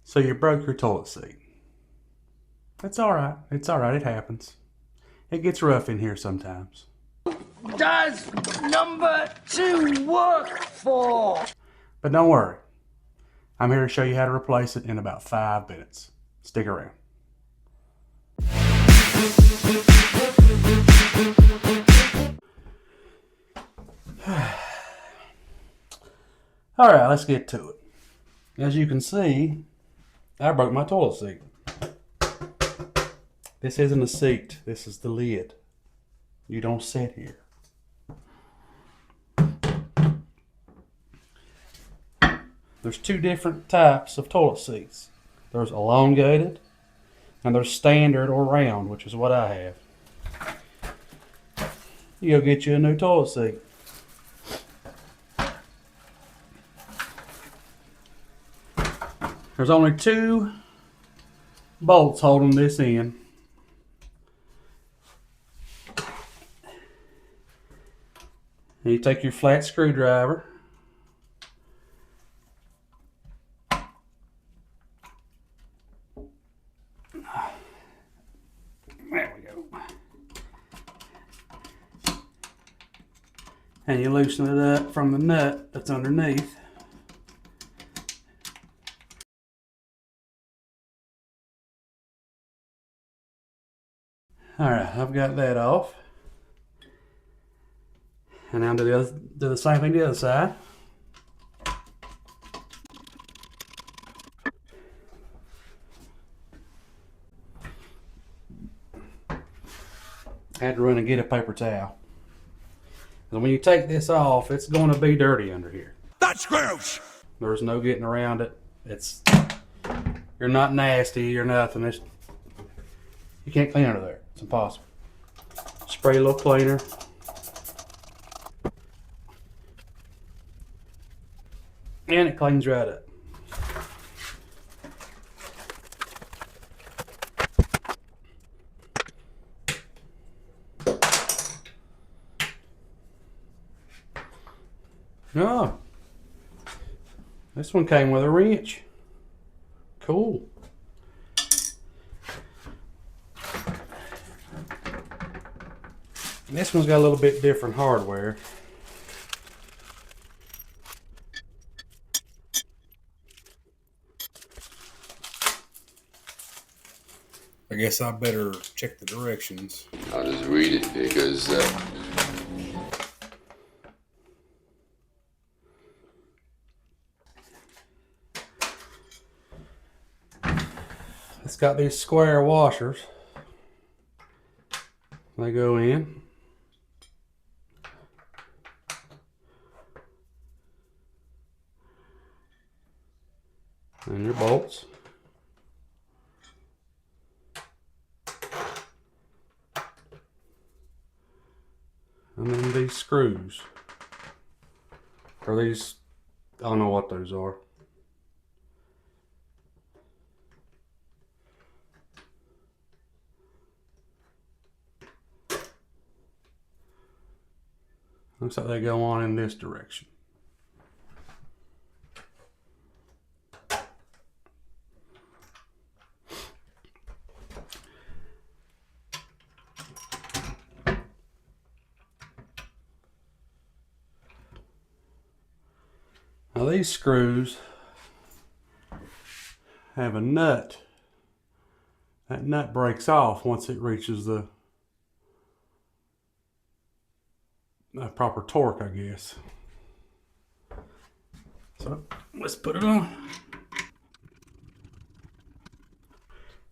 So you broke your toilet seat. It's alright. It's alright. It happens. It gets rough in here sometimes. Does number 2 work for? But don't worry. I'm here to show you how to replace it in about 5 minutes. Stick around. Alright, let's get to it. As you can see, I broke my toilet seat. This isn't a seat, this is the lid. You don't sit here. There's 2 different types of toilet seats. There's elongated and there's standard or round, which is what I have. You go get you a new toilet seat. There's only 2 bolts holding this in. And you take your flat screwdriver there we go, and you loosen it up from the nut that's underneath. Alright, I've got that off. And now do the same thing to the other side. I had to run and get a paper towel. And when you take this off, it's going to be dirty under here. That's gross! There's no getting around it. You're not nasty, you're nothing. You can't clean under there. It's impossible. Spray a little cleaner. And it cleans right up. Oh, this one came with a wrench. Cool. This one's got a little bit different hardware. I guess I better check the directions. I'll just read it because It's got these square washers. They go in. And your bolts. And then these screws. Or these, I don't know what those are. Looks like they go on in this direction. Now these screws have a nut. That nut breaks off once it reaches the proper torque, I guess. So let's put it on.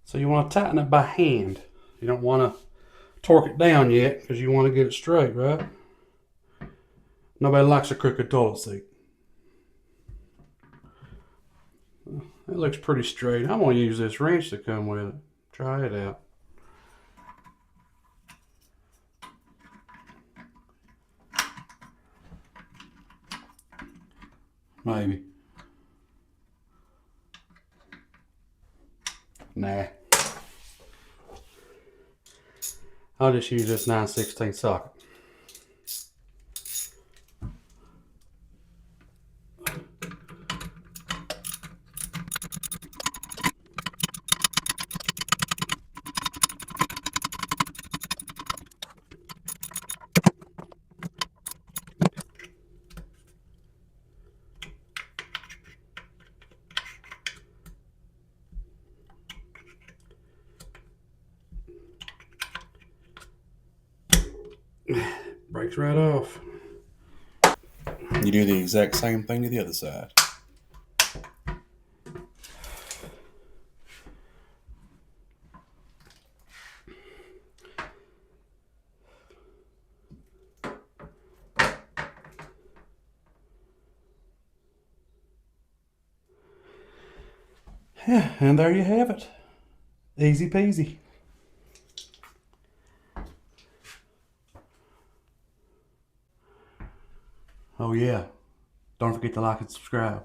So you want to tighten it by hand. You don't want to torque it down yet because you want to get it straight, right? Nobody likes a crooked toilet seat. It looks pretty straight. I'm going to use this wrench to come with it. Try it out. Maybe. Nah. I'll just use this 9/16 socket. breaks right off. You do the exact same thing to the other side. Yeah, and there you have it. Easy peasy. Oh yeah, don't forget to like and subscribe.